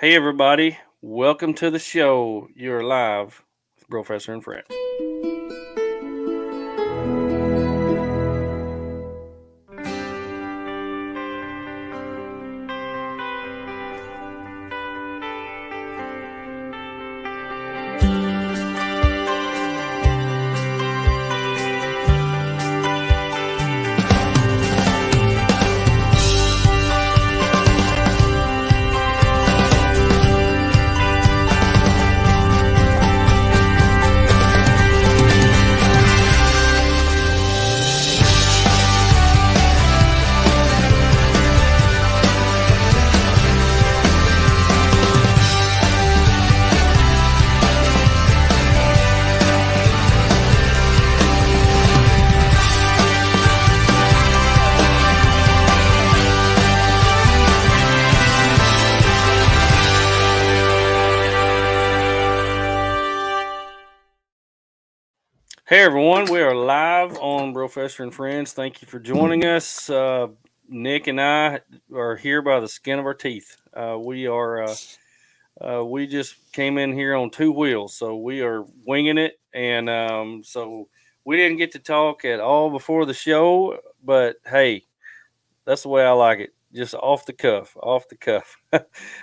Hey everybody, welcome to the show. You're live with BROfessor and Friends. Hey everyone, we are live on BROfessor and Friends. Thank you for joining us. Nick and I are here by the skin of our teeth. We just came in here on two wheels, so we are winging it, and so we didn't get to talk at all before the show. But hey, that's the way I like it. Just off the cuff, off the cuff.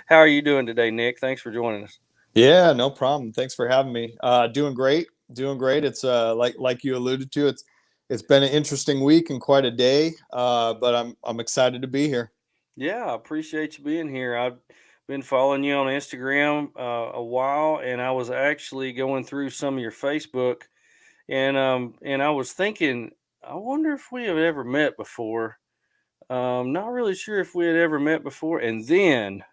How are you doing today, Nick? Thanks for joining us. Yeah, no problem. Thanks for having me. Doing great. Doing great. It's like you alluded to, it's been an interesting week and quite a day. But I'm excited to be here. Yeah, I appreciate you being here. I've been following you on Instagram a while, and I was actually going through some of your Facebook, and I was thinking, I wonder if we have ever met before. Not really sure if we had ever met before, and then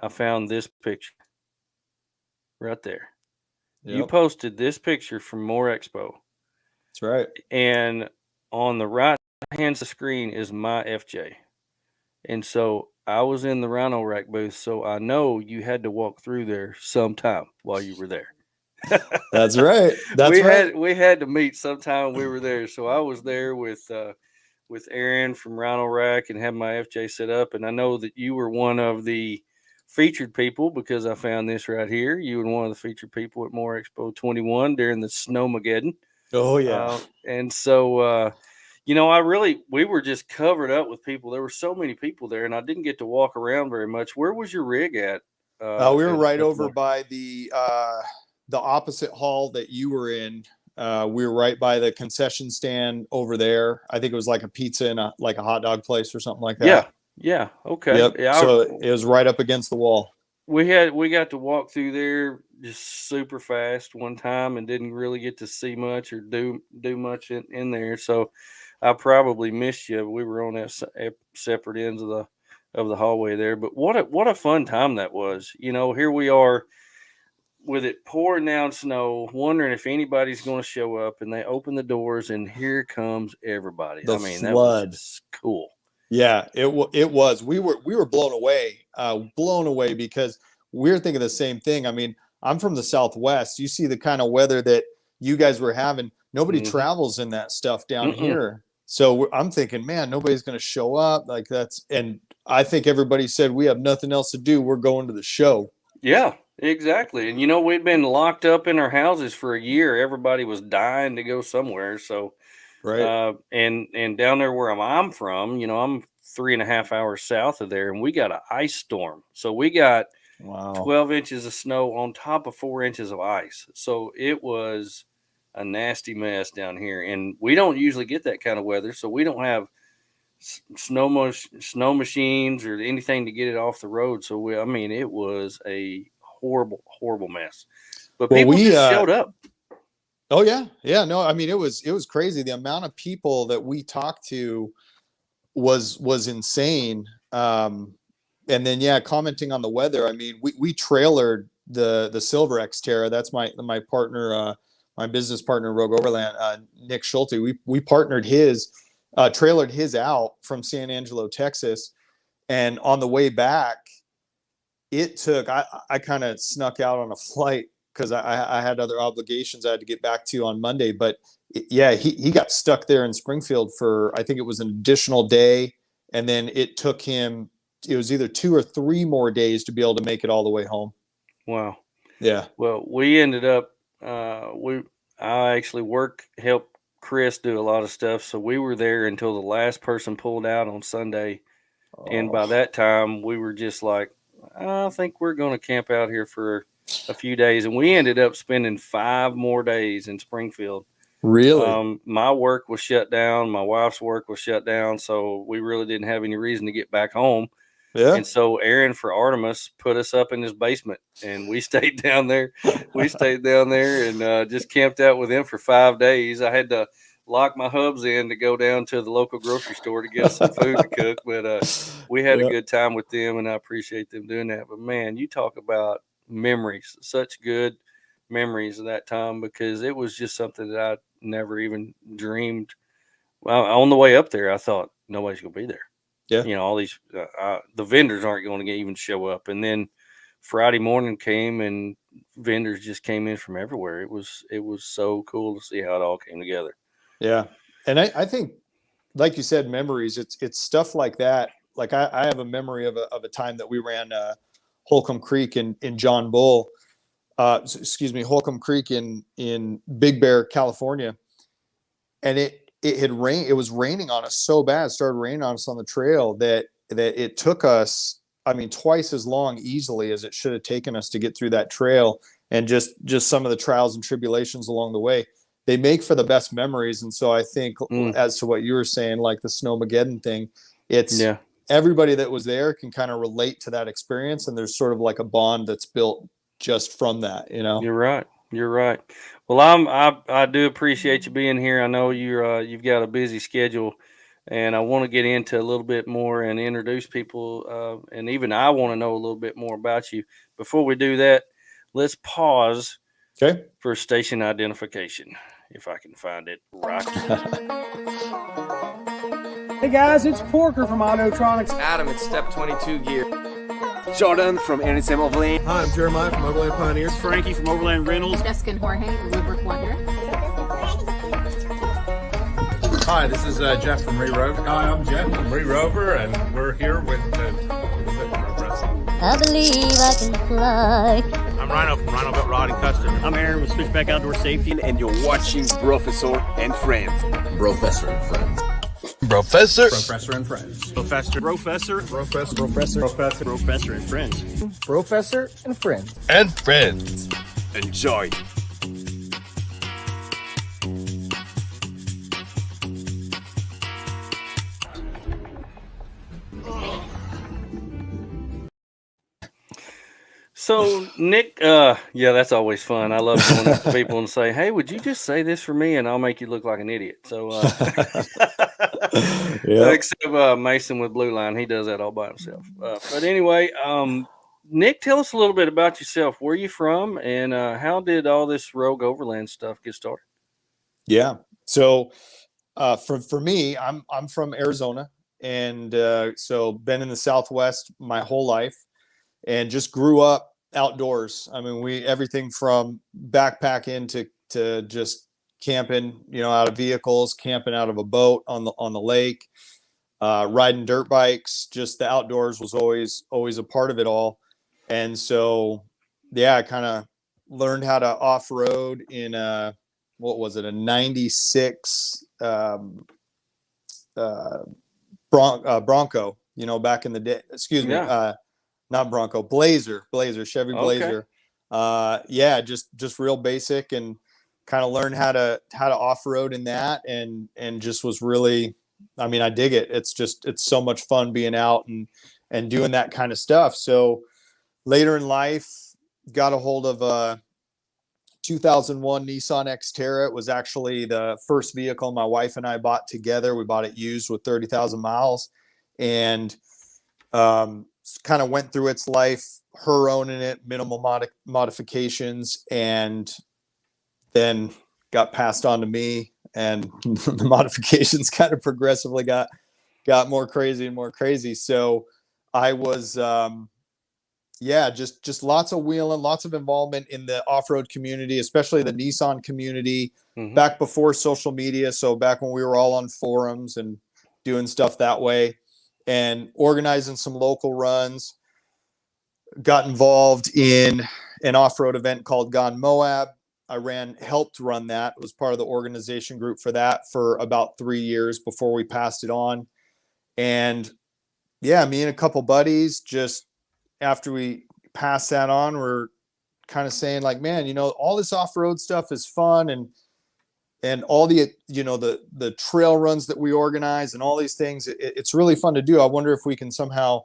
I found this picture right there. You Yep, posted this picture from More Expo, that's right. and on the right hand of the screen is my FJ. And so I was in the Rhino Rack booth, so I know you had to walk through there sometime while you were there. That's right. That's right. We had to meet sometime we were there. So I was there with Aaron from Rhino Rack and had my FJ set up, and I know that you were one of the featured people because I found this right here. You were one of the featured people at More Expo 21 during the Snowmageddon. Oh yeah, And so, we were just covered up with people. There were so many people there, and I didn't get to walk around very much. Where was your rig at? we were right At the over bar? by the opposite hall that you were in. We were right by the concession stand over there. I think it was like a pizza and a hot dog place or something like Yeah, that. yeah, okay, Yep. yeah. So it was right up against the wall. We got to walk through there just super fast one time, and didn't really get to see much or do much in there. So I probably missed you. We were on that separate ends of the hallway there. But what a fun time that was. Here we are with it pouring down snow, wondering if anybody's going to show up, and they open the doors, and here comes everybody. The I mean, that was flood. just cool. Yeah, it was. We were blown away because we were thinking the same thing. I mean, I'm from the Southwest. You see the kind of weather that you guys were having. Nobody Hmm. travels in that stuff down Mm-mm. here. So I'm thinking, man, nobody's going to show up. Like that's, and I think everybody said we have nothing else to do. We're going to the show. Yeah, exactly. And we'd been locked up in our houses for a year. Everybody was dying to go somewhere. So, Right. and down there where I'm from, I'm 3.5 hours south of there, and we got an ice storm. So we got Wow. 12 inches of snow on top of 4 inches of ice. So it was a nasty mess down here, and we don't usually get that kind of weather. So we don't have snow machines or anything to get it off the road. So I mean, it was a horrible mess. But Well, people we just showed up. oh yeah. Yeah, no, I mean it was crazy. The amount of people that we talked to was insane. And then yeah, commenting on the weather. I mean, we trailered the Silver Xterra. That's my partner, my business partner, Rogue Overland, Nick Schulte. We partnered trailered his out from San Angelo, Texas, and on the way back, it took. I kind of snuck out on a flight because I had other obligations I had to get back to on Monday. But yeah, he got stuck there in Springfield for I think it was an additional day, and then it took him it was either 2 or 3 more days to be able to make it all the way home. Wow. Yeah. Well, we ended up I actually helped Chris do a lot of stuff, so we were there until the last person pulled out on Sunday. And by that time, we were just like, I think we're going to camp out here for a few days. And we ended up spending 5 more days in Springfield. Really? My work was shut down. My wife's work was shut down. So we really didn't have any reason to get back home. Yeah. And so Aaron for Artemis put us up in his basement, and we stayed down there. We stayed down there and just camped out with him for 5 days. I had to lock my hubs in to go down to the local grocery store to get us some food to cook. But we had a good time with them, and I appreciate them doing that. But man, you talk about memories, such good memories of that time, because it was just something that I never even dreamed. Well, on the way up there, I thought nobody's going to be there. Yeah. You know, all these, the vendors aren't going to even show up. And then Friday morning came and vendors just came in from everywhere. It was so cool to see how it all came together. Yeah. And I think, like you said, memories, it's stuff like that. Like I have a memory of a time that we ran Holcomb Creek in John Bull, Holcomb Creek in Big Bear, California. And it had rained. It was raining on us so bad. It started raining on us on the trail that it took us, I mean, twice as long easily as it should have taken us to get through that trail. And just some of the trials and tribulations along the way, they make for the best memories. And so I think as to what you were saying, like the Snowmageddon thing, it's everybody that was there can kind of relate to that experience. And there's sort of like a bond that's built just from that, you know? You're right. You're right. Well, I do appreciate you being here. I know you've got a busy schedule, and I want to get into a little bit more and introduce people. And even I want to know a little bit more about you. Before we do that, let's pause for station identification, if I can find it right. Hey guys, it's Porker from Autotronics. Adam, it's Step 22 Gear. Jordan from NSM Overland. Hi, I'm Jeremiah from Overland Pioneers. Frankie from Overland Rentals. Jessica and Jorge, Rubric Wonder. Hi, this is Jeff from Re-Rover. Hi, I'm Jeff from Re-Rover, and we're here with I believe I can fly. I'm Rhino from Rhino Belt Rod and Custom. I'm Aaron with Switchback Outdoor Safety. And you're watching BROfessor and Friends. BROfessor and Friends. BROfessor. BROfessor and Friends. BROfessor. BROfessor. BROfessor. BROfessor. BROfessor and Friends. BROfessor and Friends. And Friends. Enjoy. So Nick, yeah, that's always fun. I love going up to people and say, "Hey, would you just say this for me?" And I'll make you look like an idiot. So, except Mason with Blue Line, he does that all by himself. But anyway, Nick, tell us a little bit about yourself. Where are you from, and how did all this Rogue Overland stuff get started? Yeah. So, for me, I'm from Arizona, and so been in the Southwest my whole life, and just grew up outdoors. I mean, everything from backpacking to just camping, you know, out of vehicles, camping out of a boat on the lake, riding dirt bikes. Just the outdoors was always a part of it all. And so, yeah, I kind of learned how to off-road in what was it, a 96 Bronco, you know, back in the day. Excuse me, not Bronco, Blazer, Chevy Blazer. Yeah, just real basic, and kind of learned how to off-road in that, and just was really, I mean, I dig it. It's so much fun being out and doing that kind of stuff. So later in life, got a hold of a 2001 Nissan Xterra. It was actually the first vehicle my wife and I bought together. We bought it used with 30,000 miles, and kind of went through its life, her owning it, minimal modifications, and then got passed on to me, and the modifications kind of progressively got more crazy and more crazy. So I was, just lots of wheeling, lots of involvement in the off-road community, especially the Nissan community, back before social media. So back when we were all on forums and doing stuff that way. and organizing some local runs. Got involved in an off-road event called Gone Moab. Helped run that, was part of the organization group for that for about 3 years before we passed it on. And yeah, me and a couple buddies, just after we passed that on, we're kind of saying like, man, you know, all this off-road stuff is fun, and all the, you know, the trail runs that we organize and all these things, it's really fun to do. I wonder if we can somehow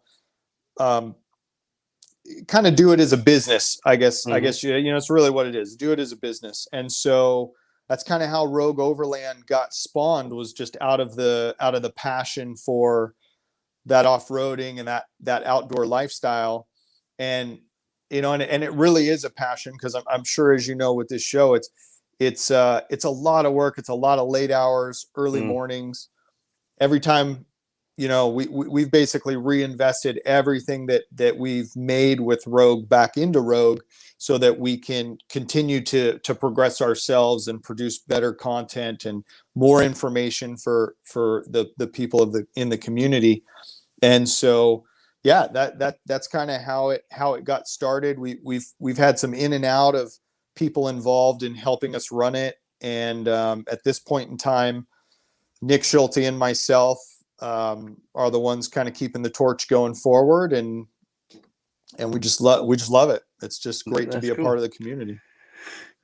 kind of do it as a business, I guess. I guess, you know, it's really what it is. Do it as a business. And so that's kind of how Rogue Overland got spawned, was just out of the passion for that off-roading and that outdoor lifestyle. And, you know, and it really is a passion, because I'm sure, as you know, with this show, it's a lot of work. It's a lot of late hours, early mornings. Every time, you know, we've basically reinvested everything that we've made with Rogue back into Rogue, so that we can continue to progress ourselves and produce better content and more information for the people in the community. And so, yeah, that's kind of how it got started. We've had some in and out of people involved in helping us run it. And at this point in time, Nick Schulte and myself are the ones kind of keeping the torch going forward, and we just love it. It's just great to be a part of the community.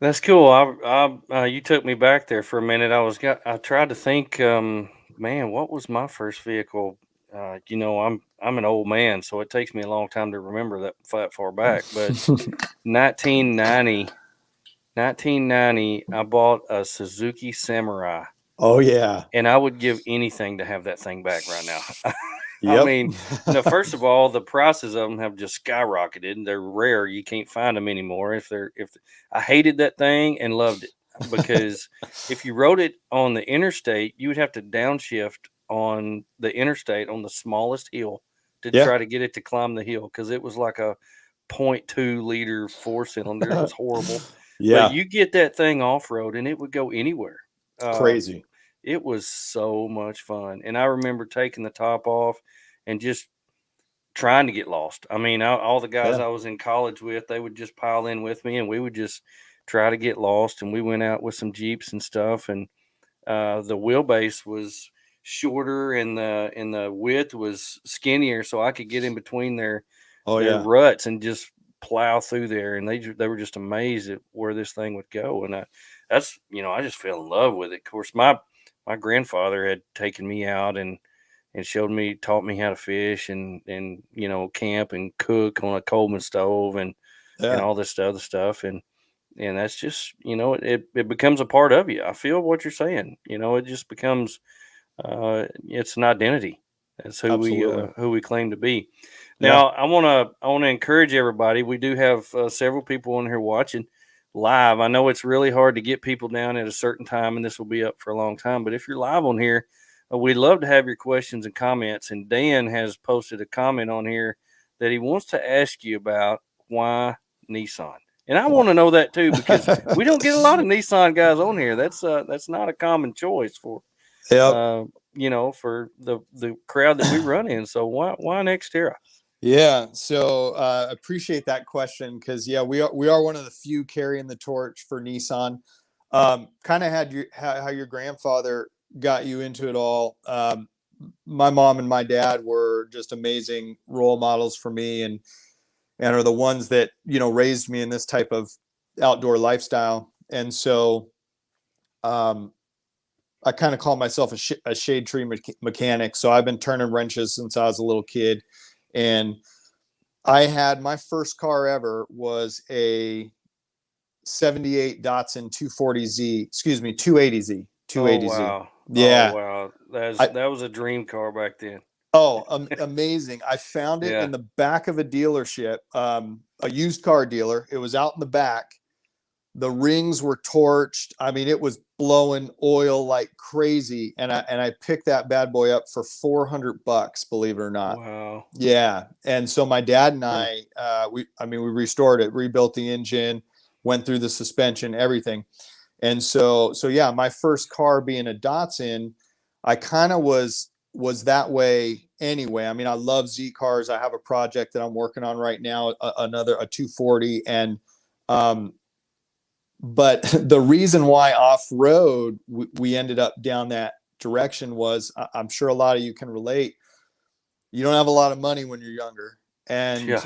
That's cool. You took me back there for a minute. I tried to think, man, what was my first vehicle? You know, I'm an old man, so it takes me a long time to remember that far back. But 1990, I bought a Suzuki Samurai. Oh yeah. And I would give anything to have that thing back right now. Yep. I mean, first of all, the prices of them have just skyrocketed. They're rare. You can't find them anymore. I hated that thing and loved it, because if you rode it on the interstate, you would have to downshift on the interstate on the smallest hill to try to get it to climb the hill, because it was like a 0.2 liter 4-cylinder. It was horrible. Yeah. But you get that thing off-road and it would go anywhere. Crazy. It was so much fun. And I remember taking the top off and just trying to get lost. I mean, all the guys I was in college with, they would just pile in with me, and we would just try to get lost. And we went out with some Jeeps and stuff. And the wheelbase was shorter, and the width was skinnier, so I could get in between their ruts and just plow through there. And they were just amazed at where this thing would go. And I just fell in love with it. Of course, my grandfather had taken me out and taught me how to fish and you know, camp and cook on a Coleman stove and all this other stuff. And that's just, you know, it becomes a part of you. I feel what you're saying. You know, it just becomes it's an identity. That's who we claim to be. Now, I want to encourage everybody. We do have several people on here watching live. I know it's really hard to get people down at a certain time, and this will be up for a long time. But if you're live on here, we'd love to have your questions and comments. And Dan has posted a comment on here that he wants to ask you about why Nissan. And I want to know that too, because we don't get a lot of Nissan guys on here. That's not a common choice for you know, for the crowd that we run in. So why Xterra? Yeah, so appreciate that question, because we are one of the few carrying the torch for Nissan. Kind of had how your grandfather got you into it all. My mom and my dad were just amazing role models for me, and are the ones that, you know, raised me in this type of outdoor lifestyle. And so I kind of call myself a shade tree mechanic. So I've been turning wrenches since I was a little kid. And I had my first car ever was a 78 Datsun 280Z. Oh, wow. Yeah. Oh, wow. That was a dream car back then. Oh, amazing. I found it in the back of a dealership, a used car dealer. It was out in the back. The rings were torched. I mean, it was blowing oil like crazy. And I picked that bad boy up for $400, believe it or not. Wow. Yeah. And so my dad and I, we restored it, rebuilt the engine, went through the suspension, everything. And so yeah, my first car being a Datsun, I kind of was that way anyway. I mean, I love Z cars. I have a project that I'm working on right now, another a 240, and but the reason why off-road we ended up down that direction was, I'm sure a lot of you can relate. You don't have a lot of money when you're younger, and Yeah.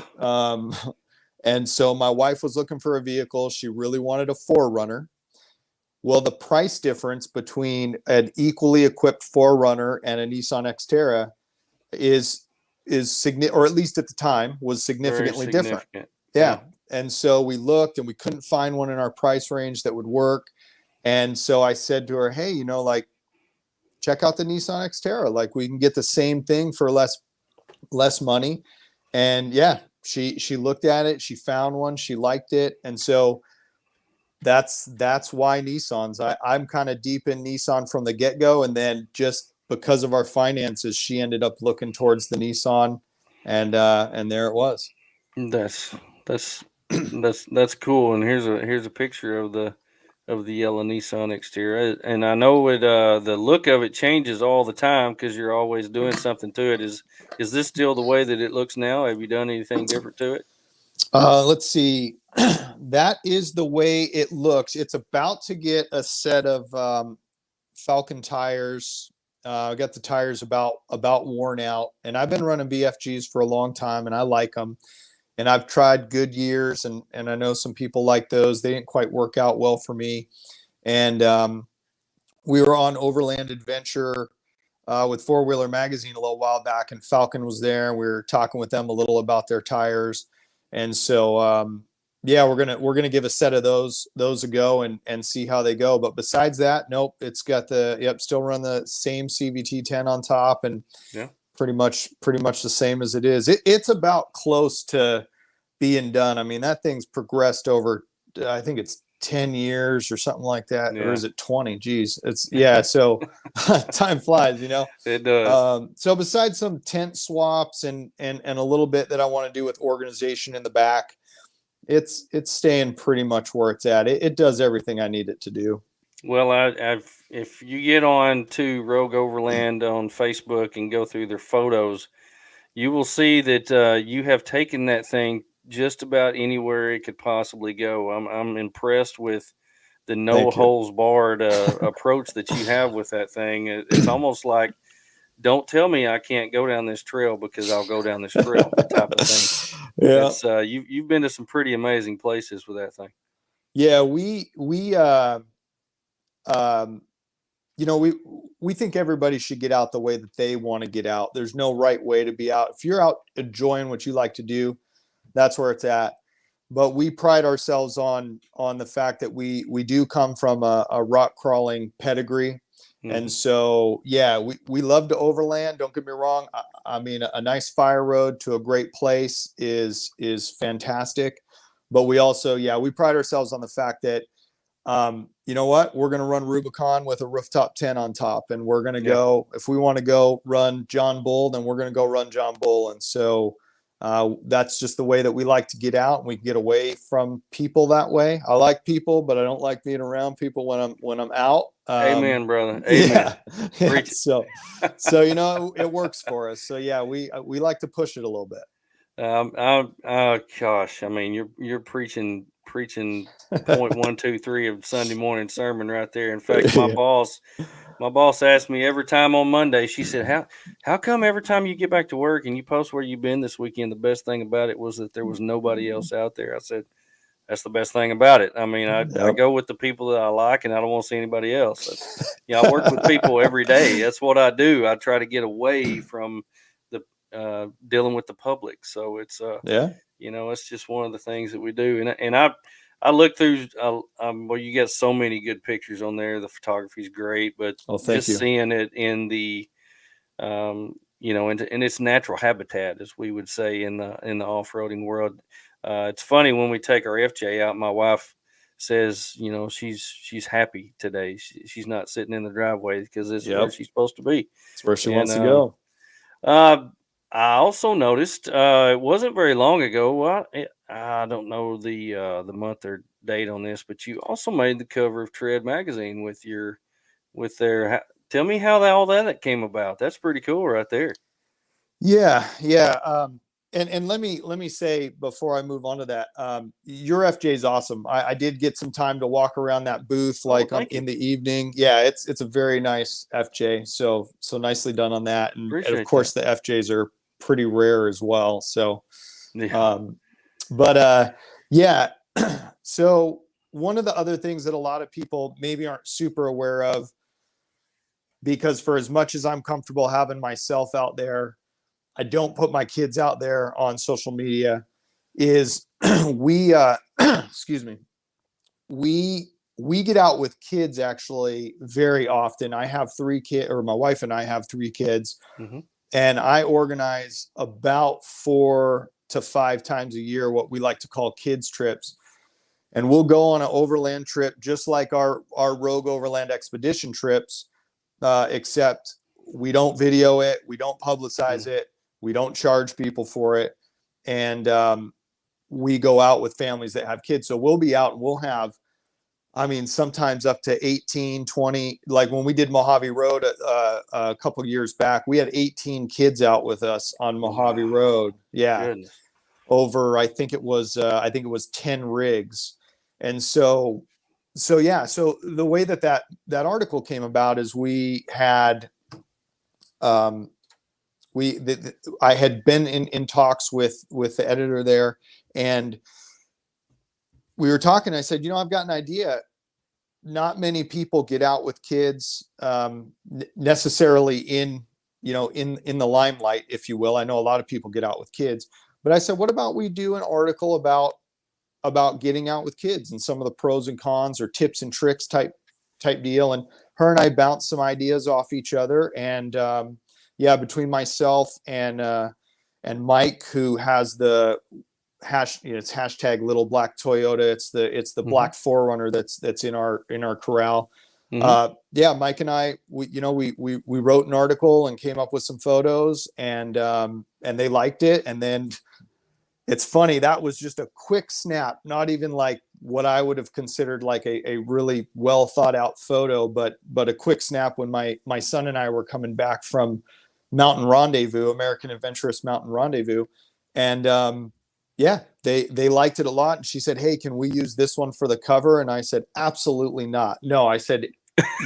and so my wife was looking for a vehicle. She really wanted a 4Runner. Well, the price difference between an equally equipped 4Runner and a Nissan Xterra is significant, or at least at the time was Very significantly different. significant. Yeah. And so we looked and we couldn't find one in our price range that would work. And so I said to her, hey, you know, like, check out the Nissan Xterra. Like, we can get the same thing for less money. And yeah, she looked at it, she found one, she liked it. And so that's why Nissans. I'm kind of deep in Nissan from the get-go, and then just because of our finances, she ended up looking towards the Nissan, and there it was. That's that's cool. And here's a picture of the yellow Nissan exterior. And I know it the look of it changes all the time because you're always doing something to it. Is this still the way that it looks now? Have you done anything different to it? Let's see. That is the way it looks. It's about to get a set of Falcon tires. I got the tires about worn out, and I've been running BFGs for a long time, and I like them. And I've tried Goodyears, and I know some people like those. They didn't quite work out well for me. And we were on Overland Adventure with Four Wheeler Magazine a little while back, and Falcon was there, and we were talking with them a little about their tires. And so yeah, we're gonna give a set of those a go and see how they go. But besides that, nope, it's got still run the same CVT 10 on top, and Yeah. pretty much the same as it is. It's about close to being done. I mean, that thing's progressed over, I think it's 10 years or something like that. Or Yeah. is it 20? Geez, yeah. So time flies, you know? It does. So besides some tent swaps and a little bit that I want to do with organization in the back, it's staying pretty much where it's at. It does everything I need it to do. Well, if you get on to Rogue Overland on Facebook and go through their photos, you will see that you have taken that thing just about anywhere it could possibly go. I'm impressed with the no Thank you. holes barred approach that you have with that thing. It's almost like, don't tell me I can't go down this trail because I'll go down this trail type of thing. Yeah. It's you've been to some pretty amazing places with that thing. Yeah, we you know, we think everybody should get out the way that they want to get out. There's no right way to be out. If you're out enjoying what you like to do, that's where it's at. But we pride ourselves on the fact that we do come from a rock crawling pedigree. And so, yeah, we love to overland. Don't get me wrong. I mean, a nice fire road to a great place is fantastic. But we also, we pride ourselves on the fact that, you know what, we're going to run Rubicon with a rooftop 10 on top, and we're going to go, if we want to go run John Bull, then we're going to go run John Bull. And so that's just the way that we like to get out, and we can get away from people that way. I like people, but I don't like being around people when I'm out. Amen, brother. Amen. Yeah. So you know, it works for us. So yeah, we like to push it a little bit. Gosh, I mean, you're preaching point 1, 2, 3 of Sunday morning sermon right there. In fact, my boss asked me every time on Monday. She said, "How come every time you get back to work and you post where you've been this weekend, the best thing about it was that there was nobody else out there?" I said, "That's the best thing about it. I mean, I go with the people that I like, and I don't want to see anybody else. I work with people every day. That's what I do. I try to get away from the dealing with the public. So it's it's just one of the things that we do. And I look through. Well, you get so many good pictures on there. The photography is great, but seeing it in the in its natural habitat, as we would say in the off-roading world. It's funny when we take our FJ out, my wife says, she's happy today. She's not sitting in the driveway because this is where she's supposed to be. It's where she wants to go. I also noticed it wasn't very long ago. I don't know the month or date on this, but you also made the cover of Tread magazine with their. Tell me how all that came about. That's pretty cool right there. Yeah, yeah. And let me say before I move on to that, your FJ is awesome. I did get some time to walk around that booth Oh, like thank you. in the evening. Yeah, it's a very nice FJ. So nicely done on that. And of Appreciate course that. the FJs are pretty rare as well. So Yeah. um, but yeah. So one of the other things that a lot of people maybe aren't super aware of, because for as much as I'm comfortable having myself out there, I don't put my kids out there on social media, is we excuse me, we get out with kids actually very often. I have 3 kids, or my wife and I have 3 kids, Hmm. and I organize about 4 to 5 times a year what we like to call kids trips. And we'll go on an overland trip just like our Rogue Overland expedition trips, except we don't video it, we don't publicize it, we don't charge people for it, and we go out with families that have kids. So we'll be out and we'll have, I mean, sometimes up to 18, 20. Like when we did Mojave Road a couple years back, we had 18 kids out with us on Mojave Wow. Road. Yeah, Goodness. over I think it was 10 rigs. And so yeah, so the way that article came about is we had um I had been in talks with the editor there, and we were talking. I said, I've got an idea. Not many people get out with kids necessarily in in the limelight, if you will. I know a lot of people get out with kids, but I said, what about we do an article about getting out with kids and some of the pros and cons, or tips and tricks type deal. And her and I bounced some ideas off each other. And yeah, between myself and Mike, who has the it's hashtag little black Toyota. It's the black Forerunner that's in our corral. Yeah, Mike and I, we wrote an article and came up with some photos, and they liked it. And then it's funny, that was just a quick snap, not even like what I would have considered like a really well thought out photo, but a quick snap when my son and I were coming back from Mountain Rendezvous, American Adventurous Mountain Rendezvous. And yeah, they liked it a lot. And she said, hey, can we use this one for the cover? And I said, absolutely not. No, I said,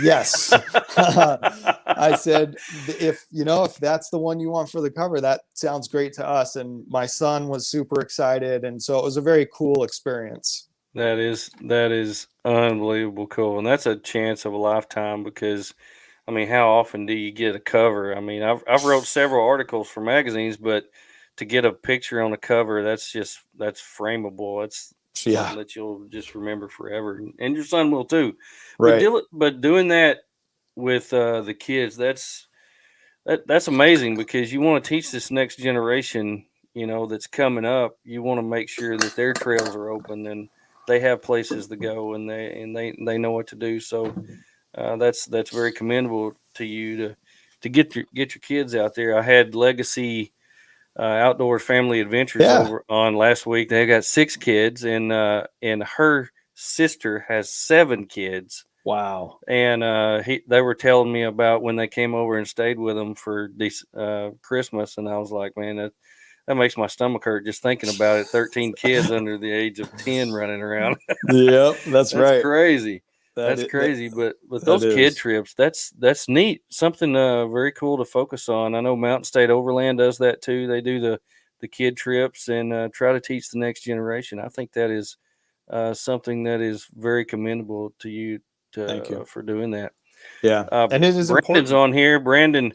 yes. I said, if that's the one you want for the cover, that sounds great to us. And my son was super excited. And so it was a very cool experience. That is unbelievable cool. And that's a chance of a lifetime, because I mean, how often do you get a cover? I mean, I've wrote several articles for magazines, but to get a picture on the cover, that's frameable. It's Yeah. something that you'll just remember forever, and your son will too. Right. But doing that with the kids, that's amazing, because you want to teach this next generation, that's coming up. You want to make sure that their trails are open and they have places to go, and they know what to do. So that's very commendable to you to get your kids out there. I had Legacy Outdoor Family Adventures over on last week. They got 6 kids, and her sister has 7 kids. Wow. And they were telling me about when they came over and stayed with them for Christmas, and I was like, man, that makes my stomach hurt just thinking about it. 13 kids under the age of 10 running around. Yep, that's right. Crazy. That's That crazy. But those kid trips, that's neat. Something very cool to focus on. I know Mountain State Overland does that too. They do the kid trips and try to teach the next generation. I think that is something that is very commendable to you. Thank you for doing that. Yeah, and it is Brandon's important. on here. Brandon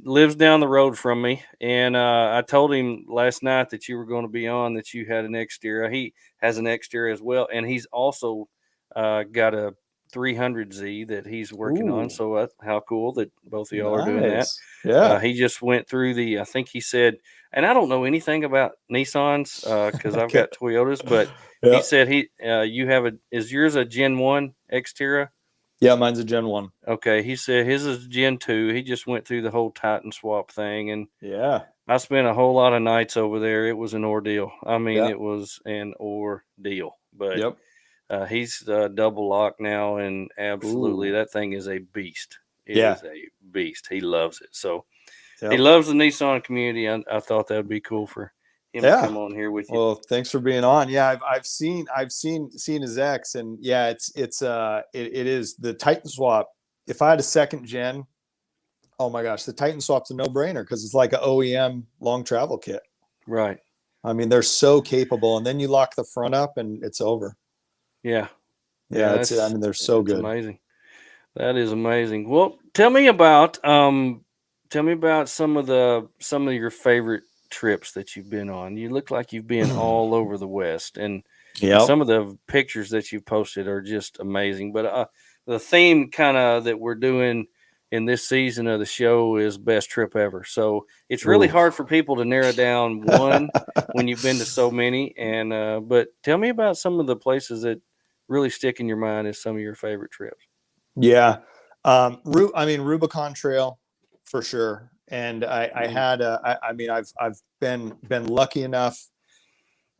lives down the road from me, and I told him last night that you were going to be on, that you had an Xterra. He has an Xterra as well, and he's also got a 300Z that he's working on. So how cool that both of y'all are doing that. Yeah. He just went through I think he said, and I don't know anything about Nissans because I've got Toyotas, but he said you have is yours a Gen 1 Xterra? Yeah, mine's a Gen 1. Okay, he said his is Gen 2. He just went through the whole Titan swap thing, and yeah, I spent a whole lot of nights over there. It was an ordeal. I mean, it was an ordeal. But he's double lock now, and absolutely that thing is a beast. It is a beast. He loves it. So He loves the Nissan community. I thought that would be cool for him to come on here with you. Well, thanks for being on. Yeah, I've seen his X, and yeah, it is the Titan swap. If I had a second gen, oh my gosh, the Titan swap's a no-brainer because it's like an OEM long travel kit. Right. I mean, they're so capable, and then you lock the front up, and it's over. Yeah. Yeah, they're so good. Amazing. That is amazing. Well, tell me about some of your favorite trips that you've been on. You look like you've been all over the West, and some of the pictures that you've posted are just amazing. But the theme kind of that we're doing in this season of the show is best trip ever. So it's really hard for people to narrow down one when you've been to so many. And but tell me about some of the places that really stick in your mind as some of your favorite trips. Yeah. Rubicon Trail for sure. And I've been lucky enough,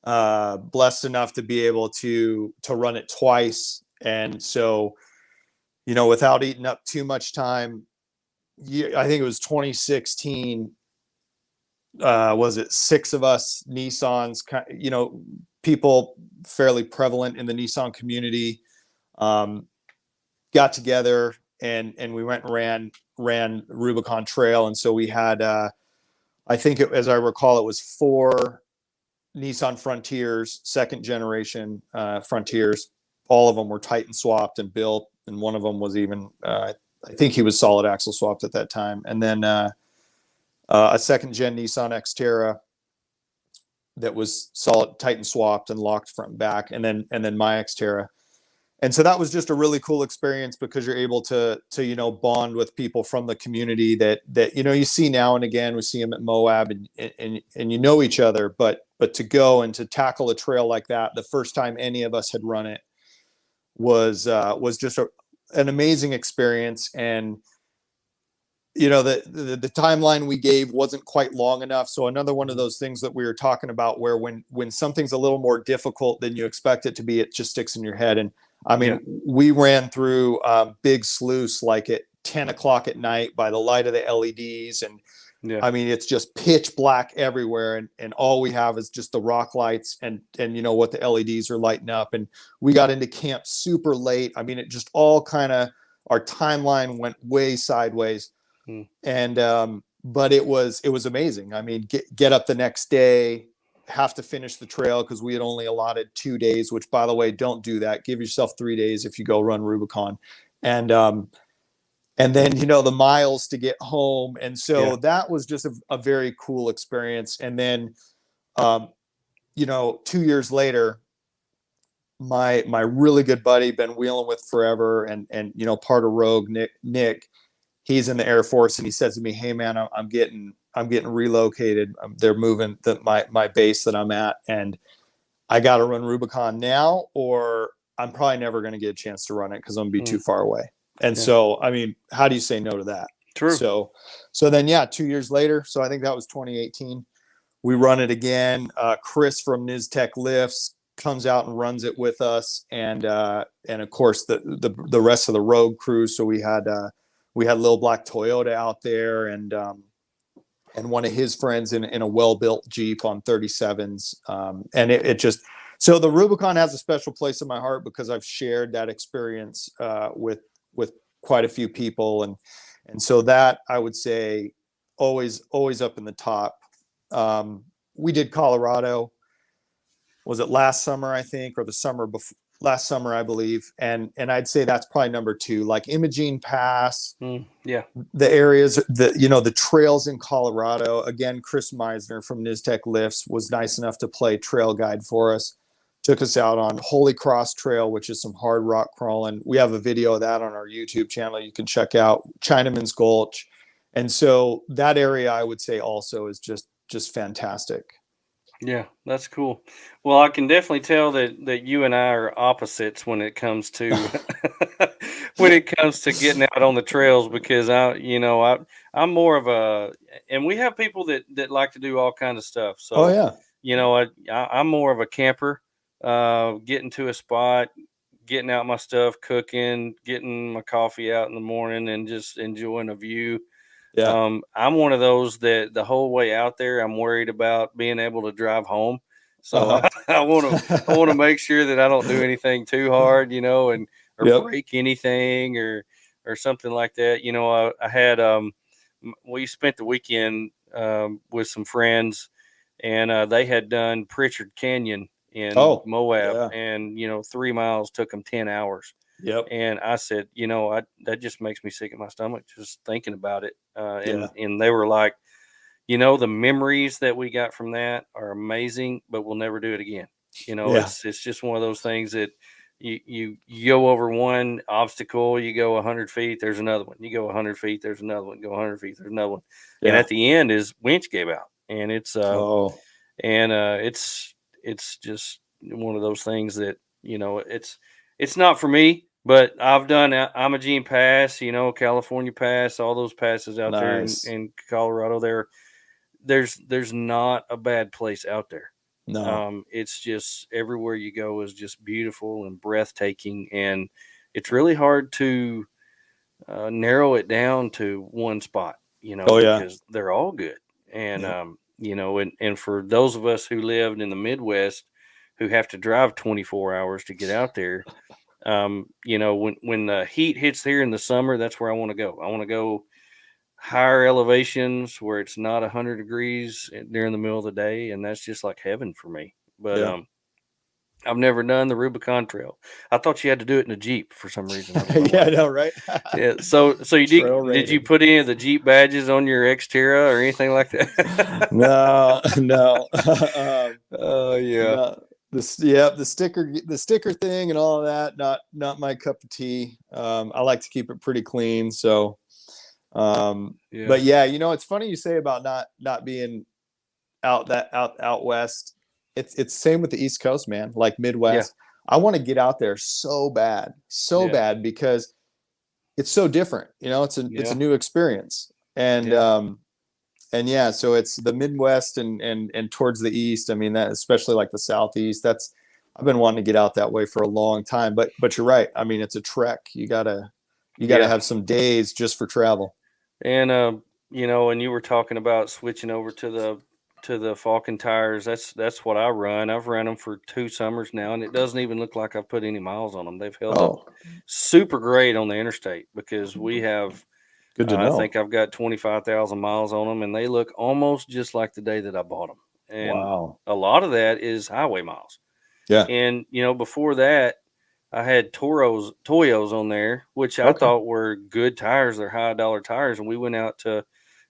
blessed enough to be able to run it twice. And so, without eating up too much time, I think it was 2016. Was it 6 of us Nissans, people fairly prevalent in the Nissan community, got together and we went and ran Rubicon Trail. And so we had, I think as I recall, it was 4 Nissan Frontiers, second generation Frontiers. All of them were Titan swapped and built. And one of them was even, I think he was solid axle swapped at that time. And then a second gen Nissan Xterra that was solid Titan swapped and locked front and back. And then my Xterra. And so that was just a really cool experience because you're able to bond with people from the community that you see now and again. We see them at Moab and each other, but to go and to tackle a trail like that, the first time any of us had run it was just an amazing experience. And the timeline we gave wasn't quite long enough. So another one of those things that we were talking about where when something's a little more difficult than you expect it to be, it just sticks in your head. And I mean, we ran through Big Sluice like at 10 o'clock at night by the light of the LEDs. And I mean, it's just pitch black everywhere. And all we have is just the rock lights and what the LEDs are lighting up. And we got into camp super late. I mean, it just all kind of, our timeline went way sideways. And, but it was amazing. I mean, get up the next day, have to finish the trail because we had only allotted 2 days, which by the way, don't do that. Give yourself 3 days if you go run Rubicon. And then, the miles to get home. And so that was just a very cool experience. And then, 2 years later, my really good buddy, been wheeling with forever and part of Rogue, Nick, he's in the Air Force, and he says to me, "Hey man, I'm getting relocated. They're moving my base that I'm at, and I got to run Rubicon now, or I'm probably never going to get a chance to run it because I'm going to be too far away." And so, I mean, how do you say no to that? True. So then, 2 years later, so I think that was 2018, we run it again. Chris from Niztec Lifts comes out and runs it with us, and of course the rest of the Rogue crew. So we had Lil Black Toyota out there, and one of his friends in a well-built Jeep on 37s. And it just, so the Rubicon has a special place in my heart because I've shared that experience with quite a few people. And so that, I would say, always up in the top. We did Colorado. Was it last summer, I think, or the summer before? Last summer, I believe. And I'd say that's probably number 2, like Imogene Pass, the areas, the trails in Colorado. Again, Chris Meisner from Niztec Lifts was nice enough to play trail guide for us. Took us out on Holy Cross Trail, which is some hard rock crawling. We have a video of that on our YouTube channel. You can check out Chinaman's Gulch. And so that area, I would say, also is just fantastic. Yeah, that's cool. Well, I can definitely tell that you and I are opposites when it comes to getting out on the trails, because I'm more of a, and we have people that like to do all kinds of stuff. So I'm more of a camper, getting to a spot, getting out my stuff, cooking, getting my coffee out in the morning, and just enjoying a view. I'm one of those that the whole way out there, I'm worried about being able to drive home. So I want to make sure that I don't do anything too hard, and or break anything or something like that. I had we spent the weekend with some friends, and they had done Pritchard Canyon in Moab, and 3 miles took them 10 hours. And I said, that just makes me sick at my stomach just thinking about it. And they were like, the memories that we got from that are amazing, but we'll never do it again. It's just one of those things that you go over one obstacle, you go 100 feet, there's another one. You go 100 feet, there's another one. Go 100 feet, there's another one. And at the end is winch gave out, and it's it's just one of those things that it's not for me. But I've done Imogene Pass, California Pass, all those passes out there in Colorado. There's not a bad place out there. No. It's just everywhere you go is just beautiful and breathtaking, and it's really hard to narrow it down to one spot, because they're all good. And and for those of us who lived in the Midwest who have to drive 24 hours to get out there. When the heat hits here in the summer, that's where I want to go. I want to go higher elevations where it's not 100 degrees during the middle of the day, and that's just like heaven for me. But I've never done the Rubicon Trail. I thought you had to do it in a Jeep for some reason. I know, right? So you did you put any of the Jeep badges on your Xterra or anything like that? No. Oh yeah. No. The sticker thing and all of that, not my cup of tea. I like to keep it pretty clean. So, but it's funny you say about not being out west. It's same with the East Coast, man. Like Midwest, I want to get out there so bad because it's so different. It's a new experience, and so it's the Midwest and towards the East. I mean, that especially like the Southeast. I've been wanting to get out that way for a long time. But you're right. I mean, it's a trek. You gotta have some days just for travel. And and you were talking about switching over to the Falcon tires. That's what I run. I've run them for 2 summers now, and it doesn't even look like I've put any miles on them. They've held up super great on the interstate because we have. Good to know. I think I've got 25,000 miles on them, and they look almost just like the day that I bought them. And a lot of that is highway miles. Yeah. And, before that, I had Toyos on there, which I thought were good tires. They're high dollar tires. And we went out to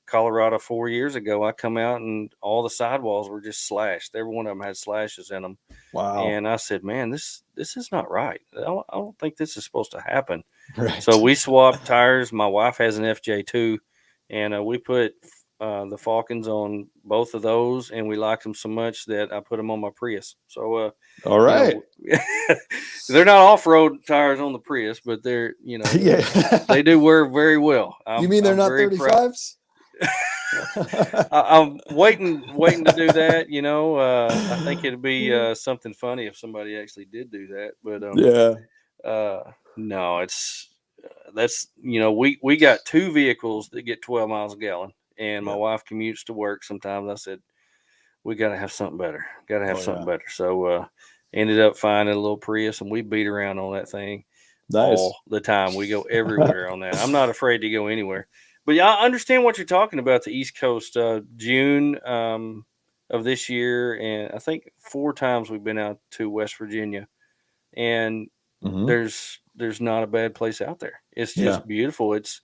Colorado 4 years ago. I come out and all the sidewalls were just slashed. Every one of them had slashes in them. Wow. And I said, man, this is not right. I don't think this is supposed to happen. Right. So we swapped tires. My wife has an FJ2, and we put the Falcons on both of those, and we liked them so much that I put them on my Prius. So, all right, they're not off-road tires on the Prius, but they're they do wear very well. You mean they're not 35s? I'm waiting to do that. I think it'd be something funny if somebody actually did do that. But no, that's we got 2 vehicles that get 12 miles a gallon, and my wife commutes to work sometimes. I said we got to have something better. Something better. So ended up finding a little Prius, and we beat around on that thing all the time. We go everywhere on that. I'm not afraid to go anywhere. But I understand what you're talking about. The East Coast, June of this year, and I think 4 times we've been out to West Virginia, and there's not a bad place out there. It's just beautiful. It's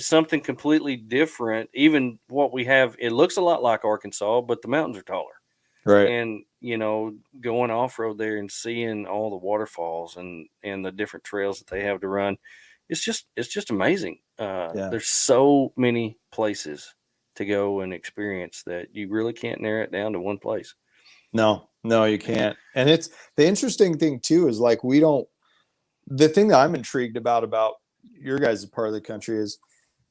something completely different. Even what we have, it looks a lot like Arkansas, but the mountains are taller. Right. And going off road there and seeing all the waterfalls and the different trails that they have to run, it's just amazing. There's so many places to go and experience that you really can't narrow it down to one place. No, you can't. And it's the interesting thing too is like the thing that I'm intrigued about your guys' part of the country is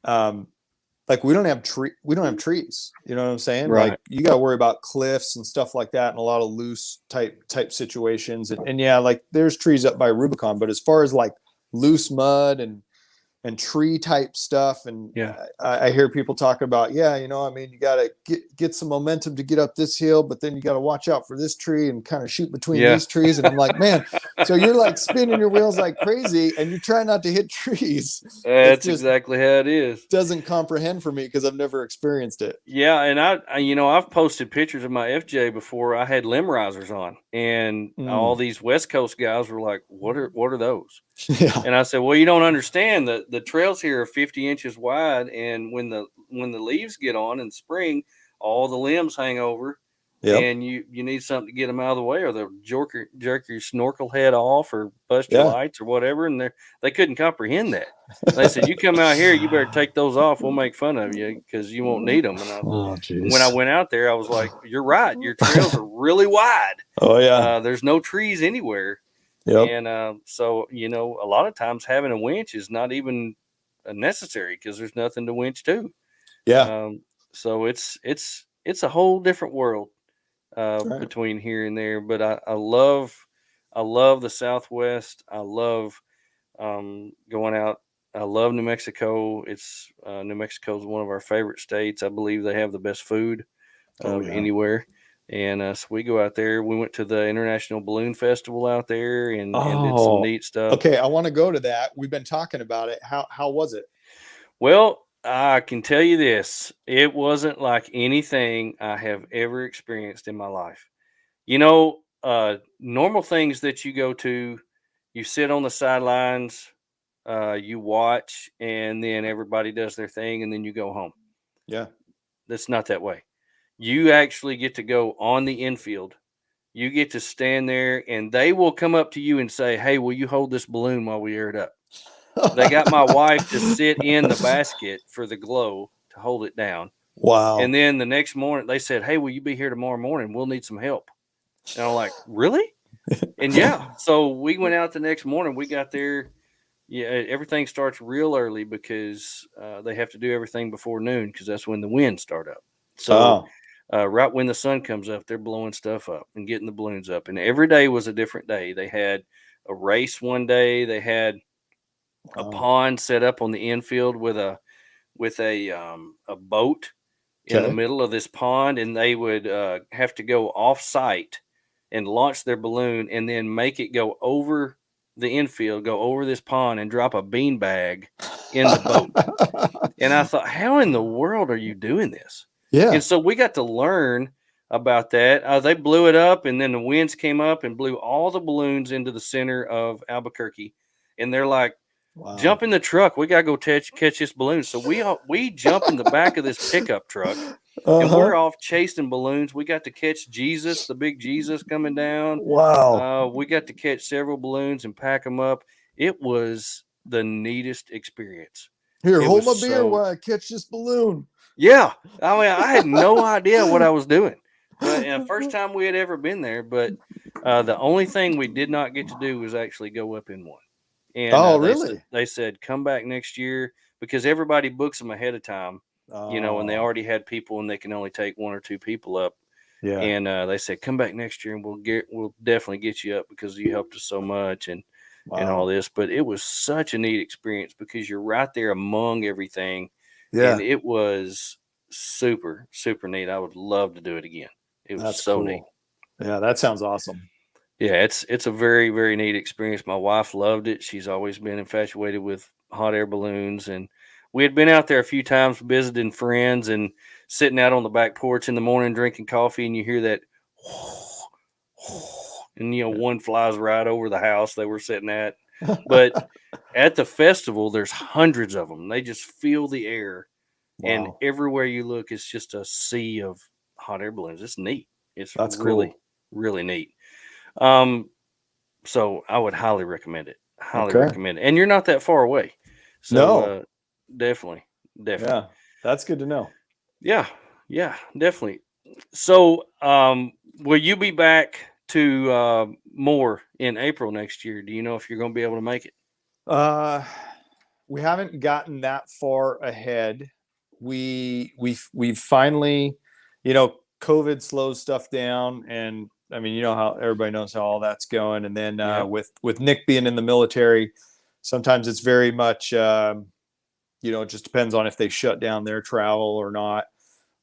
like we don't have trees. You know what I'm saying? Right. Like you got to worry about cliffs and stuff like that and a lot of loose type situations. And like there's trees up by Rubicon, but as far as like loose mud and and tree type stuff. And Yeah. I hear people talk about, yeah, you know, I mean, you got to get some momentum to get up this hill, but then you got to watch out for this tree and kind of shoot between Yeah. these trees. And I'm like, man, so you're like spinning your wheels like crazy and you try not to hit trees. That's It just exactly how it is. doesn't comprehend for me because I've never experienced it. Yeah, and I've posted pictures of my FJ before. I had limb risers on, and all these West Coast guys were like, what are those? Yeah. And I said, well, you don't understand that the trails here are 50 inches wide, and when the leaves get on in spring, all the limbs hang over, Yep. and you need something to get them out of the way, or they'll jerk your snorkel head off, or bust your lights, or whatever. And they couldn't comprehend that. They said, you come out here, you better take those off. We'll make fun of you because you won't need them. And when I went out there, I was like, you're right. Your trails are really wide. Oh yeah. There's no trees anywhere. Yep. And so, you know, a lot of times having a winch is not even necessary because there's nothing to winch to. Yeah. So it's a whole different world Right. between here and there. But I love the Southwest. I love going out. I love New Mexico. New Mexico is one of our favorite states. I believe they have the best food anywhere. And so we go out there. We went to the International Balloon Festival out there and did some neat stuff. Okay, I want to go to that. We've been talking about it. How was it? Well, I can tell you this. It wasn't like anything I have ever experienced in my life. You know, normal things that you go to, you sit on the sidelines, you watch, and then everybody does their thing, and then you go home. Yeah. That's not that way. You actually get to go on the infield. You get to stand there, and they will come up to you and say, hey, will you hold this balloon while we air it up? They got my wife to sit in the basket for the glow to hold it down. Wow. And then the next morning, they said, hey, will you be here tomorrow morning? We'll need some help. And I'm like, really? And yeah. So we went out the next morning. We got there. Yeah, everything starts real early because they have to do everything before noon because that's when the winds start up. So right when the sun comes up, they're blowing stuff up and getting the balloons up. And every day was a different day. They had a race one day. They had a pond set up on the infield with a boat in the middle of this pond, and they would have to go off site and launch their balloon and then make it go over the infield, go over this pond and drop a bean bag in the boat. And I thought, how in the world are you doing this? Yeah. And so we got to learn about that. They blew it up, and then the winds came up and blew all the balloons into the center of Albuquerque. And they're like, jump in the truck. We got to go catch this balloon. So we jump in the back of this pickup truck, and we're off chasing balloons. We got to catch Jesus, the big Jesus coming down. Wow. We got to catch several balloons and pack them up. It was the neatest experience. Here, hold my beer while I catch this balloon. Yeah. I mean, I had no idea what I was doing. And the first time we had ever been there, but the only thing we did not get to do was actually go up in one. And really? They said, come back next year because everybody books them ahead of time, and they already had people and they can only take one or two people up. Yeah. And they said, come back next year and we'll definitely get you up because you helped us so much and all this. But it was such a neat experience because you're right there among everything. Yeah. And it was super, super neat. I would love to do it again. It was so neat. Yeah, that sounds awesome. Yeah, it's a very, very neat experience. My wife loved it. She's always been infatuated with hot air balloons. And we had been out there a few times visiting friends and sitting out on the back porch in the morning drinking coffee, and you hear that and one flies right over the house they were sitting at. But at the festival, there's hundreds of them. They just fill the air. And everywhere you look, it's just a sea of hot air balloons. It's neat. That's really cool. Really neat. So I would highly recommend it. Highly recommend it. And you're not that far away. So definitely. Yeah, that's good to know. Yeah, definitely. So will you be back to more in April next year? Do you know if you're going to be able to make it? We haven't gotten that far ahead. We've finally, COVID slows stuff down, and I mean, how everybody knows how all that's going. And then with Nick being in the military, sometimes it's very much, it just depends on if they shut down their travel or not.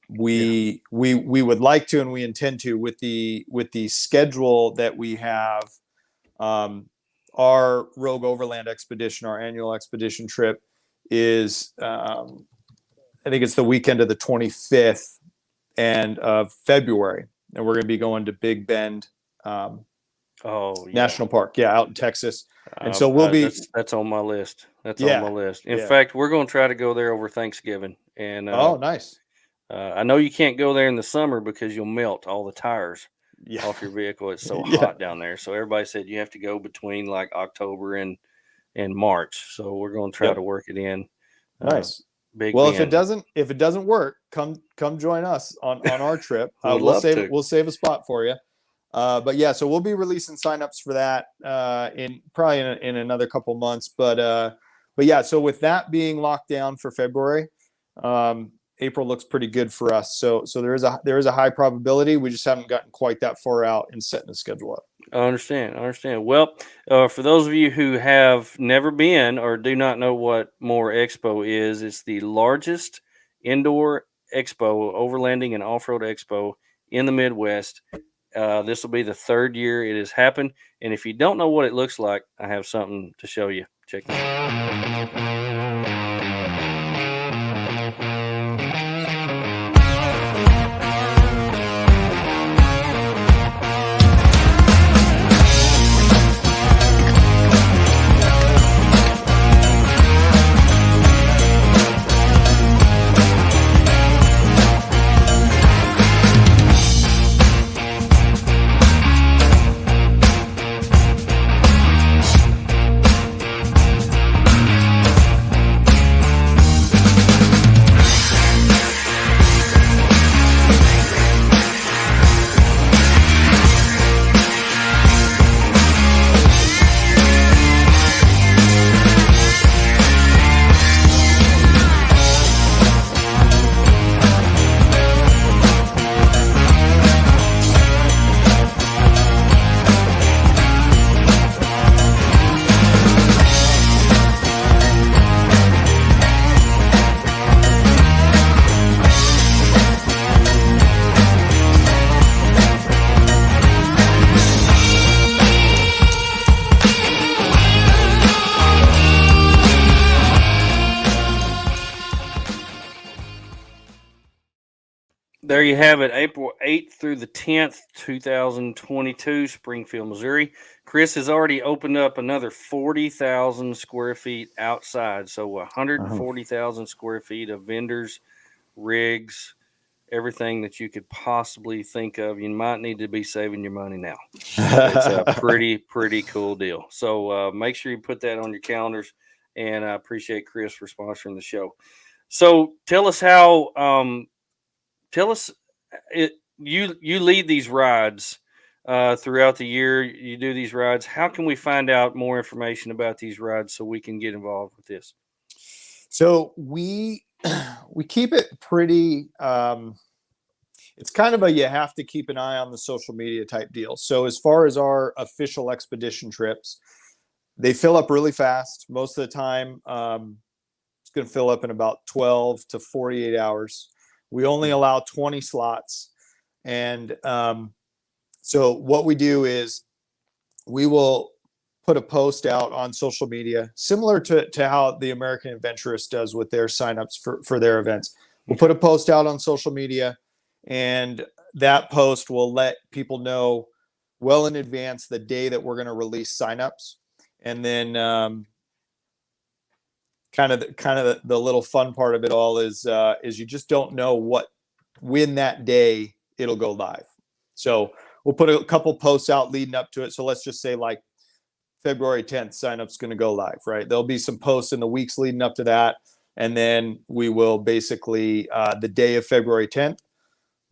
We would like to, and we intend to, with the schedule that we have, our Rogue Overland expedition, our annual expedition trip is, I think it's the weekend of the 25th and of February. And we're going to be going to Big Bend, National Park. Yeah. Out in Texas. And so we'll be, that's on my list. That's Yeah, on my list. In yeah. fact, we're going to try to go there over Thanksgiving. And nice. I know you can't go there in the summer because you'll melt all the tires off your vehicle. It's so hot down there. So everybody said you have to go between like October and March. So we're going to try to work it in. Nice. Big Well, Bend. if it doesn't work, come join us on our trip. We'll save a spot for you. But yeah, so we'll be releasing signups for that in another couple months. But yeah, so with that being locked down for February, April looks pretty good for us. So there is a high probability. We just haven't gotten quite that far out in setting the schedule up. I understand. Well, for those of you who have never been or do not know what More Expo is, it's the largest indoor expo, overlanding and off-road expo in the Midwest. This will be the third year it has happened. And if you don't know what it looks like, I have something to show you. Check this out. There you have it, April 8th through the 10th, 2022, Springfield, Missouri. Chris has already opened up another 40,000 square feet outside. So 140,000 square feet of vendors, rigs, everything that you could possibly think of. You might need to be saving your money now. It's a pretty cool deal. So make sure you put that on your calendars. And I appreciate Chris for sponsoring the show. So tell us how... you lead these rides throughout the year. You do these rides. How can we find out more information about these rides so we can get involved with this? So we keep it pretty. It's kind of you have to keep an eye on the social media type deal. So as far as our official expedition trips, they fill up really fast. Most of the time, it's going to fill up in about 12 to 48 hours. We only allow 20 slots. And so what we do is we will put a post out on social media, similar to how the American Adventurist does with their signups for their events. We'll put a post out on social media, and that post will let people know well in advance the day that we're going to release signups. And then kind of the little fun part of it all is you just don't know when that day it'll go live. So we'll put a couple posts out leading up to it. So let's just say like February 10th, signup's going to go live, right? There'll be some posts in the weeks leading up to that. And then we will basically, the day of February 10th,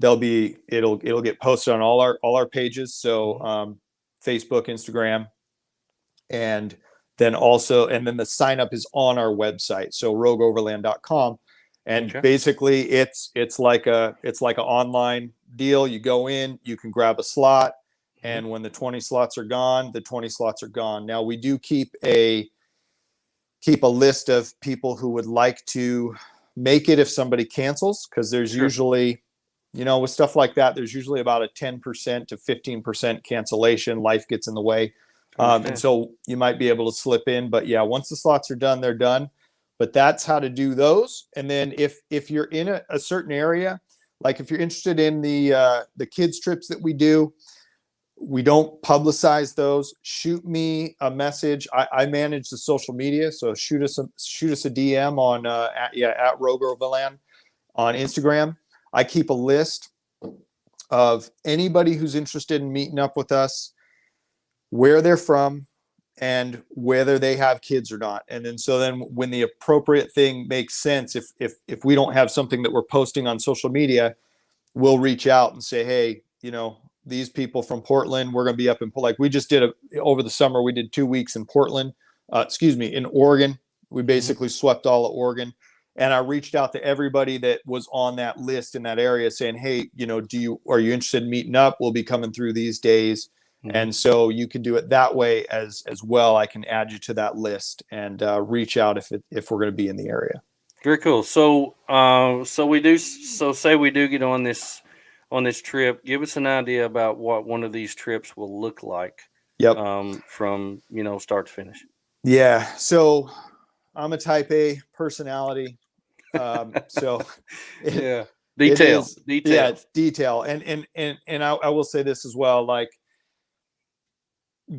it'll get posted on all our pages. So Facebook, Instagram, and then the sign up is on our website. So rogueoverland.com. And basically it's like an online deal. You go in, you can grab a slot, and when the 20 slots are gone, the 20 slots are gone. Now we do keep a keep a list of people who would like to make it if somebody cancels, because there's usually, with stuff like that, there's usually about a 10% to 15% cancellation. Life gets in the way. And so you might be able to slip in, but yeah, once the slots are done, they're done. But that's how to do those. And then if you're in a certain area, like if you're interested in the kids trips that we do, we don't publicize those. Shoot me a message. I manage the social media, so shoot us a DM on at Overland on Instagram. I keep a list of anybody who's interested in meeting up with us, where they're from, and whether they have kids or not. And then when the appropriate thing makes sense, if we don't have something that we're posting on social media, we'll reach out and say, hey, these people from Portland, we're going to be up in, like we just did over the summer, we did 2 weeks in Portland, in Oregon. We basically swept all of Oregon. And I reached out to everybody that was on that list in that area saying, hey, are you interested in meeting up? We'll be coming through these days. And so you can do it that way as well. I can add you to that list and reach out if we're going to be in the area. Very cool. So, say we do get on this trip. Give us an idea about what one of these trips will look like. Yep. From start to finish. Yeah. So I'm a type A personality. So yeah, detail. Yeah, detail. And I will say this as well, like,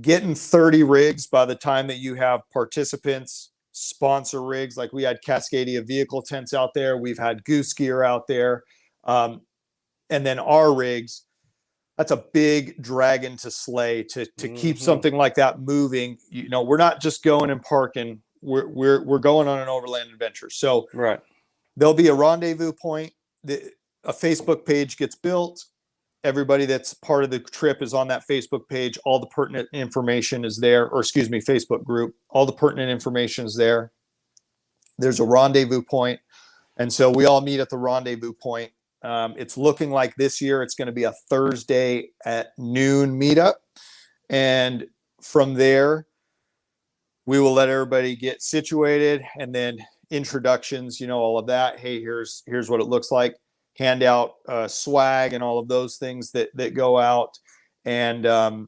getting 30 rigs by the time that you have participants, sponsor rigs, like we had Cascadia vehicle tents out there, we've had Goose Gear out there, and then our rigs, that's a big dragon to slay to keep something like that moving. We're not just going and parking, we're going on an overland adventure. So there'll be a rendezvous point, a Facebook page gets built. Everybody that's part of the trip is on that Facebook page. All the pertinent information is there, Facebook group. All the pertinent information is there. There's a rendezvous point. And so we all meet at the rendezvous point. It's looking like this year it's going to be a Thursday at noon meetup. And from there, we will let everybody get situated and then introductions, all of that. Hey, here's what it looks like. Hand out swag and all of those things that go out. And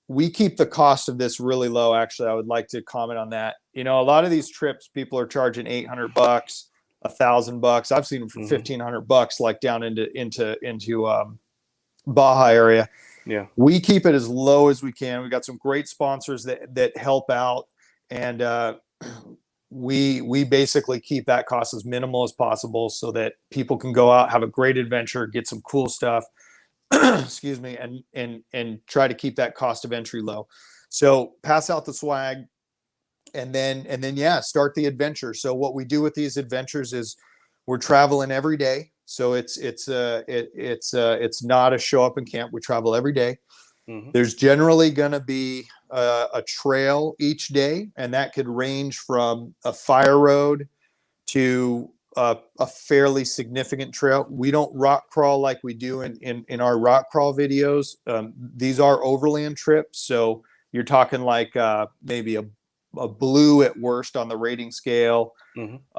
we keep the cost of this really low. Actually, I would like to comment on that. A lot of these trips, people are charging $800, $1,000. I've seen them for $1,500, like down into Baja area. Yeah. We keep it as low as we can. We got some great sponsors that help out. And we basically keep that cost as minimal as possible so that people can go out, have a great adventure, get some cool stuff, excuse me, and try to keep that cost of entry low. So pass out the swag and then start the adventure. So what we do with these adventures is we're traveling every day. So it's not a show up and camp. We travel every day. There's generally going to be a trail each day, and that could range from a fire road to a fairly significant trail. We don't rock crawl like we do in our rock crawl videos. These are overland trips, so you're talking like maybe a blue at worst on the rating scale,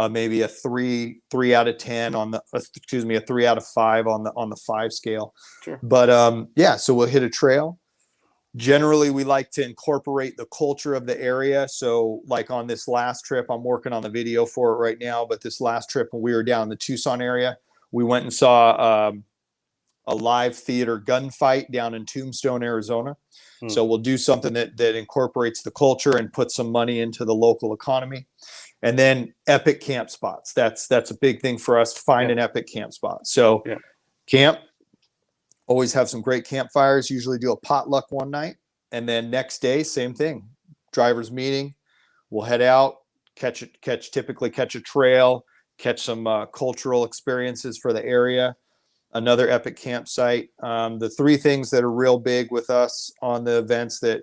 maybe a 3 out of 10 on the a 3 out of 5 on the 5 scale. Sure. But so we'll hit a trail. Generally, we like to incorporate the culture of the area. So like on this last trip, I'm working on the video for it right now, but this last trip when we were down in the Tucson area, we went and saw a live theater gunfight down in Tombstone, Arizona. So we'll do something that incorporates the culture and puts some money into the local economy. And then epic camp spots. That's a big thing for us. Find an epic camp spot. So camp, always have some great campfires, usually do a potluck one night. And then next day, same thing. Drivers meeting. We'll head out, typically catch a trail, catch some cultural experiences for the area. Another epic campsite. The 3 things that are real big with us on the events that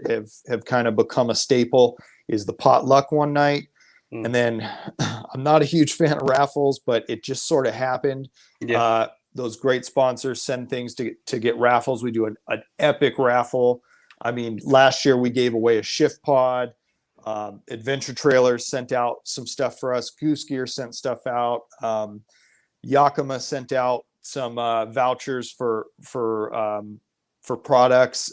have kind of become a staple is the potluck one night. And then I'm not a huge fan of raffles, but it just sort of happened. Those great sponsors send things to get raffles. We do an epic raffle. I mean, last year we gave away a shift pod. Adventure Trailers sent out some stuff for us. Goose Gear sent stuff out. Yakima sent out some vouchers for products.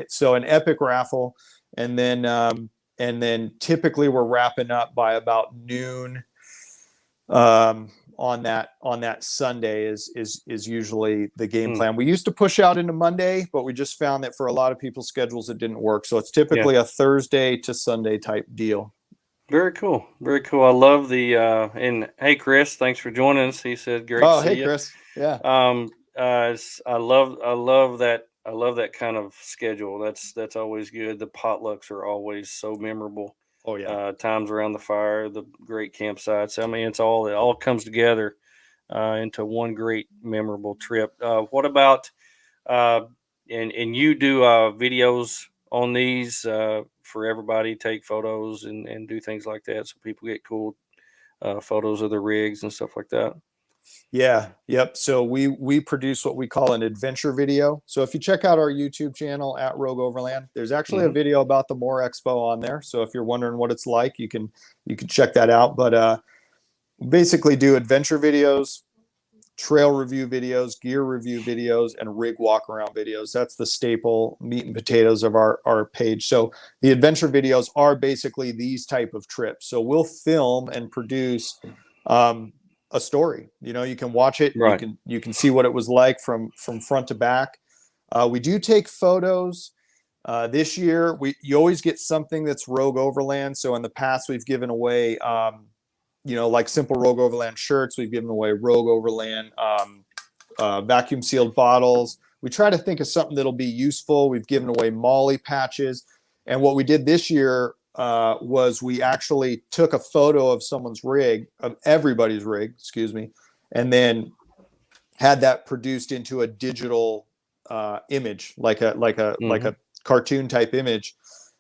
So an epic raffle, and then typically we're wrapping up by about noon. On that Sunday is usually the game plan. We used to push out into Monday, but we just found that for a lot of people's schedules it didn't work. So it's typically a Thursday to Sunday type deal. Very cool. Very cool. I love the and hey Chris, thanks for joining us. He said great to see you. Chris. Yeah. I love that kind of schedule. That's always good. The potlucks are always so memorable. Oh yeah. Times around the fire, the great campsites. I mean, it all comes together into one great memorable trip. What about and you do videos on these for everybody, take photos and do things like that, so people get cool photos of the rigs and stuff like that. Yeah. Yep. So we produce what we call an adventure video. So if you check out our YouTube channel at Rogue Overland, there's actually a video about the Moore Expo on there. So if you're wondering what it's like, you can check that out. But basically do adventure videos, trail review videos, gear review videos, and rig walk around videos. That's the staple meat and potatoes of our page. So the adventure videos are basically these type of trips. So we'll film and produce a story. You can watch it. Right. You can see what it was like from front to back. We do take photos. This year, you always get something that's Rogue Overland. So in the past, we've given away, like simple Rogue Overland shirts. We've given away Rogue Overland vacuum sealed bottles. We try to think of something that'll be useful. We've given away Molly patches. And what we did this year was we actually took a photo of someone's rig, of everybody's rig, and then had that produced into a digital image, like a cartoon type image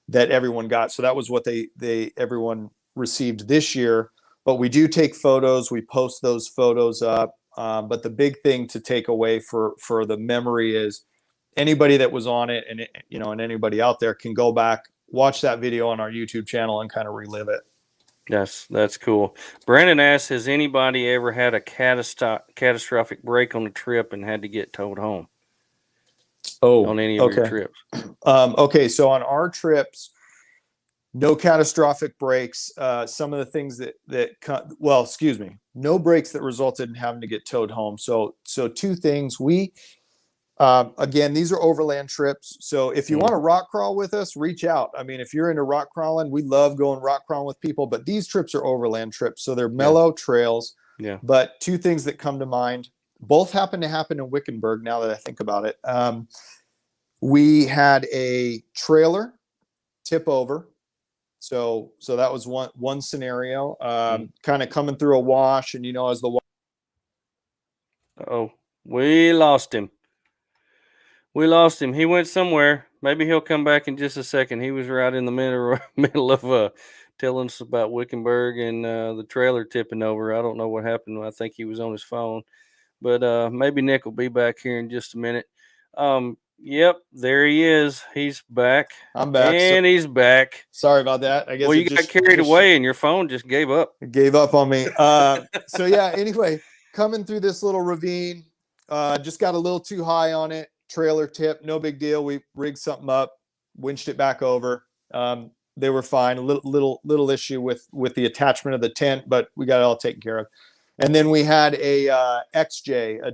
that everyone got. So that was what everyone received this year. But we do take photos. We post those photos up. But the big thing to take away for the memory is anybody that was on it, and anybody out there can go back, watch that video on our YouTube channel and kind of relive it. That's cool. Brandon asks, has anybody ever had a catastrophic break on a trip and had to get towed home? On any of your trips? Okay, so on our trips, no catastrophic breaks. Some of the things no breaks that resulted in having to get towed home. So two things. Again, these are overland trips. So if you want to rock crawl with us, reach out. I mean, if you're into rock crawling, we love going rock crawling with people, but these trips are overland trips. So they're mellow trails. Yeah. But two things that come to mind, both happen to happen in Wickenburg now that I think about it. We had a trailer tip over. So that was one scenario, kind of coming through a wash, and as the we lost him. He went somewhere. Maybe he'll come back in just a second. He was right in the middle of telling us about Wickenburg and the trailer tipping over. I don't know what happened. I think he was on his phone, but maybe Nick will be back here in just a minute. Yep, there he is. He's back. I'm back. And he's back. Sorry about that. I guess you got carried away and your phone just gave up. It gave up on me. So yeah, anyway, coming through this little ravine, just got a little too high on it. Trailer tip, no big deal. We rigged something up, winched it back over. They were fine. A little issue with the attachment of the tent, but we got it all taken care of. And then we had a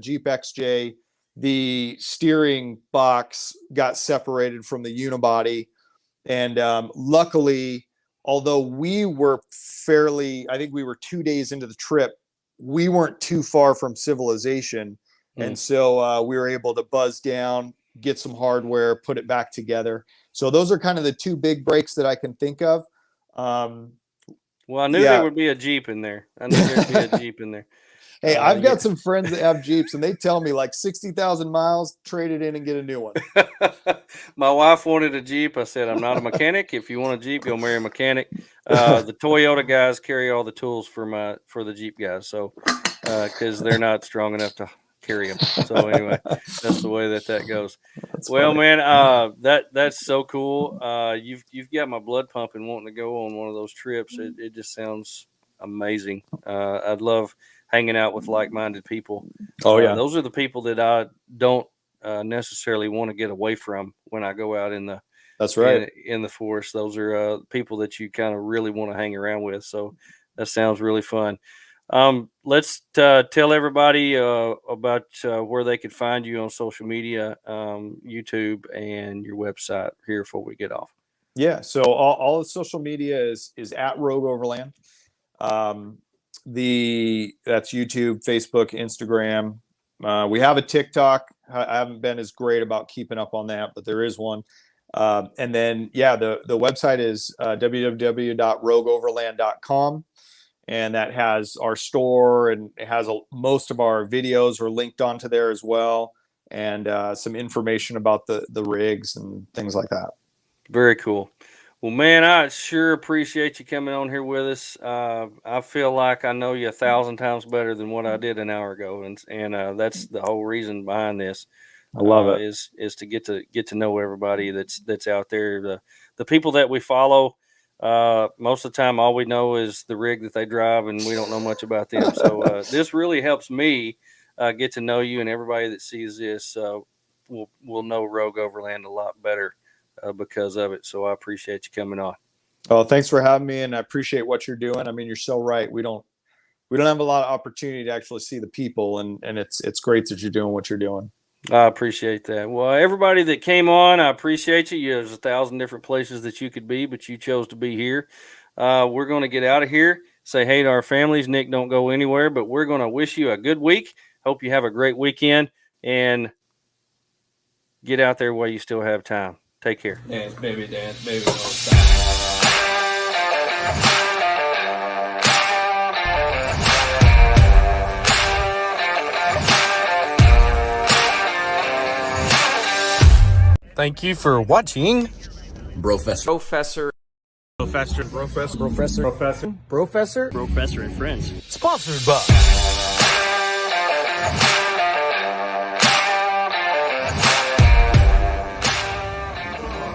Jeep XJ. The steering box got separated from the unibody, and luckily, although we were I think we were 2 days into the trip, we weren't too far from civilization. And so we were able to buzz down, get some hardware, put it back together. So those are kind of the two big breaks that I can think of. Well, I knew there would be a Jeep in there. Hey, I've got some friends that have Jeeps, and they tell me like 60,000 miles, trade it in and get a new one. My wife wanted a Jeep. I said, I'm not a mechanic. If you want a Jeep, you'll marry a mechanic. The Toyota guys carry all the tools for the Jeep guys. So, because they're not strong enough carry them. So anyway, that's the way that goes. That's Well, funny. man, that's so cool. You've got my blood pumping, wanting to go on one of those trips. It just sounds amazing. I'd love hanging out with like-minded people. Oh yeah, Those are the people that I don't necessarily want to get away from when I go out in the that's right. in the forest. Those are people that you kind of really want to hang around with. So that sounds really fun. Let's tell everybody about where they could find you on social media, YouTube, and your website here before we get off. Yeah. So all the social media is at Rogue Overland. That's YouTube, Facebook, Instagram. We have a TikTok. I haven't been as great about keeping up on that, but there is one. And then, the website is www.rogueoverland.com. And that has our store, and it has most of our videos are linked onto there as well. And some information about the rigs and things like that. Very cool. Well, man, I sure appreciate you coming on here with us. I feel like I know you 1,000 times better than what I did an hour ago, and that's the whole reason behind this. I love it. Is to get to know everybody that's out there. The people that we follow, most of the time, all we know is the rig that they drive, and we don't know much about them. So this really helps me get to know you, and everybody that sees this will know Rogue Overland a lot better. Because of it. So I appreciate you coming on. Oh, thanks for having me, and I appreciate what you're doing. I mean, you're so right. We don't have a lot of opportunity to actually see the people, and it's great that you're doing what you're doing. I appreciate that. Well, everybody that came on, I appreciate you. There's 1,000 different places that you could be, but you chose to be here. We're going to get out of here, say hey to our families. Nick, don't go anywhere, but we're going to wish you a good week. Hope you have a great weekend, and get out there while you still have time. Take care. Dance, baby, don't stop. Thank you for watching BROfessor. BROfessor. BROfessor and friends. BROfessor and friends. sponsored by